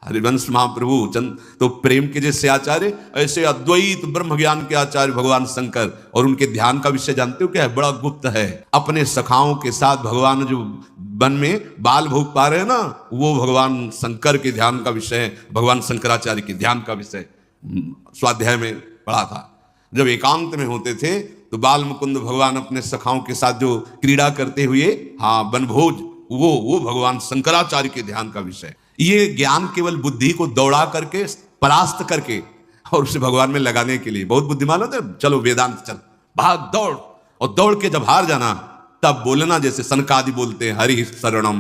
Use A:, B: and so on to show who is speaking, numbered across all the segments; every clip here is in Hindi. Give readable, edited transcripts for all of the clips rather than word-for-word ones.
A: हरिवंश महाप्रभु चंद तो प्रेम के जैसे आचार्य, ऐसे अद्वैत ब्रह्म ज्ञान के आचार्य भगवान शंकर। और उनके ध्यान का विषय जानते हो क्या है? बड़ा गुप्त है। अपने सखाओं के साथ भगवान जो वन में बाल भोग पा रहे हैं ना, वो भगवान शंकर के ध्यान का विषय है, भगवान शंकराचार्य के ध्यान का विषय स्वाध्याय में पढ़ा था। जब एकांत में होते थे तो बाल मुकुंद भगवान अपने सखाओं के साथ जो क्रीड़ा करते हुए वनभोज, वो भगवान शंकराचार्य के ध्यान का विषय। ये ज्ञान केवल बुद्धि को दौड़ा करके, परास्त करके और उसे भगवान में लगाने के लिए। बहुत बुद्धिमान होते, चलो वेदांत चल, भाग दौड़, और दौड़ के जब हार जाना तब बोलना जैसे सनकादि बोलते हैं, हरि शरणम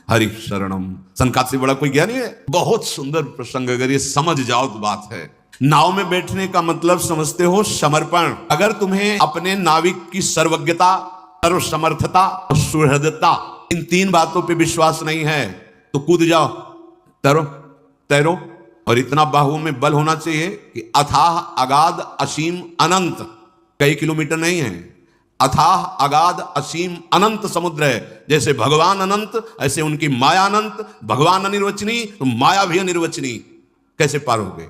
A: हरि शरणम। सनकाद से बड़ा कोई ज्ञान नहीं है। बहुत सुंदर प्रसंग, अगर ये समझ जाओ तो बात है। नाव में बैठने का मतलब समझते हो? समर्पण। अगर तुम्हें अपने नाविक की सर्वज्ञता, सर्वसमर्थता और सुहृदता, इन तीन बातों पे विश्वास नहीं है तो कूद जाओ, तैरो। और इतना बाहुओं में बल होना चाहिए कि अथाह अगाध असीम अनंत, कई किलोमीटर नहीं है, अथाह अगाध असीम अनंत समुद्र है। जैसे भगवान अनंत, ऐसे उनकी माया अनंत। भगवान अनिर्वचनीय तो माया भी अनिर्वचनीय, कैसे पार हो गए?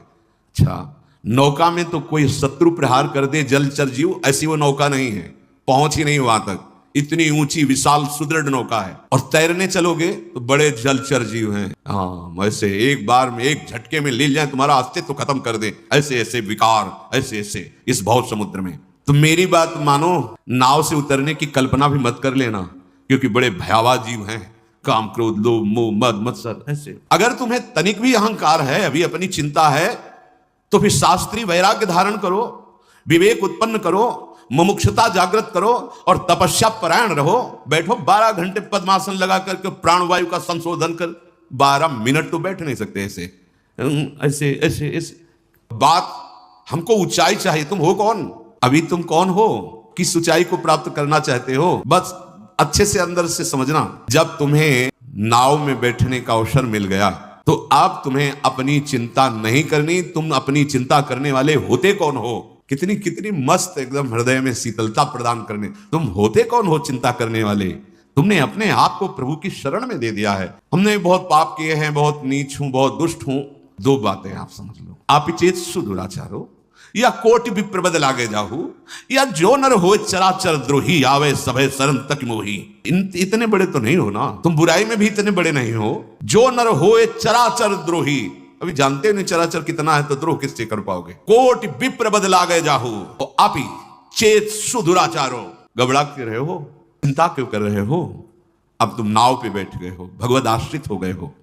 A: अच्छा, नौका में तो कोई शत्रु प्रहार कर दे जलचर जीव, ऐसी वो नौका नहीं है, पहुंच ही नहीं वहां तक। इतनी ऊंची विशाल सुदृढ़ नौका है। और तैरने चलोगे तो बड़े जलचर जीव हैं, ऐसे एक बार में, एक झटके में ले जाए, तुम्हारा अस्तित्व खत्म कर दे, ऐसे ऐसे विकार, ऐसे ऐसे इस भव समुद्र में। तो मेरी बात मानो, नाव से उतरने की कल्पना भी मत कर लेना, क्योंकि बड़े भयावह जीव हैं, काम क्रोध लोभ मोह मद मत्सर ऐसे। अगर तुम्हें तनिक भी अहंकार है, अभी अपनी चिंता है, तो फिर शास्त्रीय वैराग्य धारण करो, विवेक उत्पन्न करो, मुमुक्षुता जागृत करो और तपस्या परायण रहो। बैठो 12 घंटे पद्मासन लगा करके प्राणवायु का संशोधन कर। 12 मिनट तो बैठ नहीं सकते ऐसे ऐसे ऐसे ऐसे। बात हमको ऊंचाई चाहिए। तुम हो कौन? अभी तुम कौन हो? किस ऊंचाई को प्राप्त करना चाहते हो? बस अच्छे से अंदर से समझना। जब तुम्हें नाव में बैठने का अवसर मिल गया तो अब तुम्हें अपनी चिंता नहीं करनी। तुम अपनी चिंता करने वाले होते कौन हो? कितनी कितनी मस्त एकदम हृदय में शीतलता प्रदान करने। तुम होते कौन हो चिंता करने वाले? तुमने अपने आप को प्रभु की शरण में दे दिया है। हमने बहुत पाप किए हैं, बहुत नीच हूं, बहुत दुष्ट हूं। दो बातें आप समझ लो, आप चेत सुदुराचारो या कोटि विप्रबद लागे जाहू, या जो नर हो चराचर द्रोही आवे सभे शरण तक मोही। इतने बड़े तो नहीं हो ना तुम, बुराई में भी इतने बड़े नहीं हो। जो नर हो चराचर द्रोही, अभी जानते नहीं चराचर कितना है तो द्रोह किससे कर पाओगे। कोटि विप्र बदला गए जाहू, तो आप ही चेत सुदुराचारो। घबरा क्यों रहे हो? चिंता क्यों कर रहे हो? अब तुम नाव पे बैठ गए हो, भगवद आश्रित हो गए हो।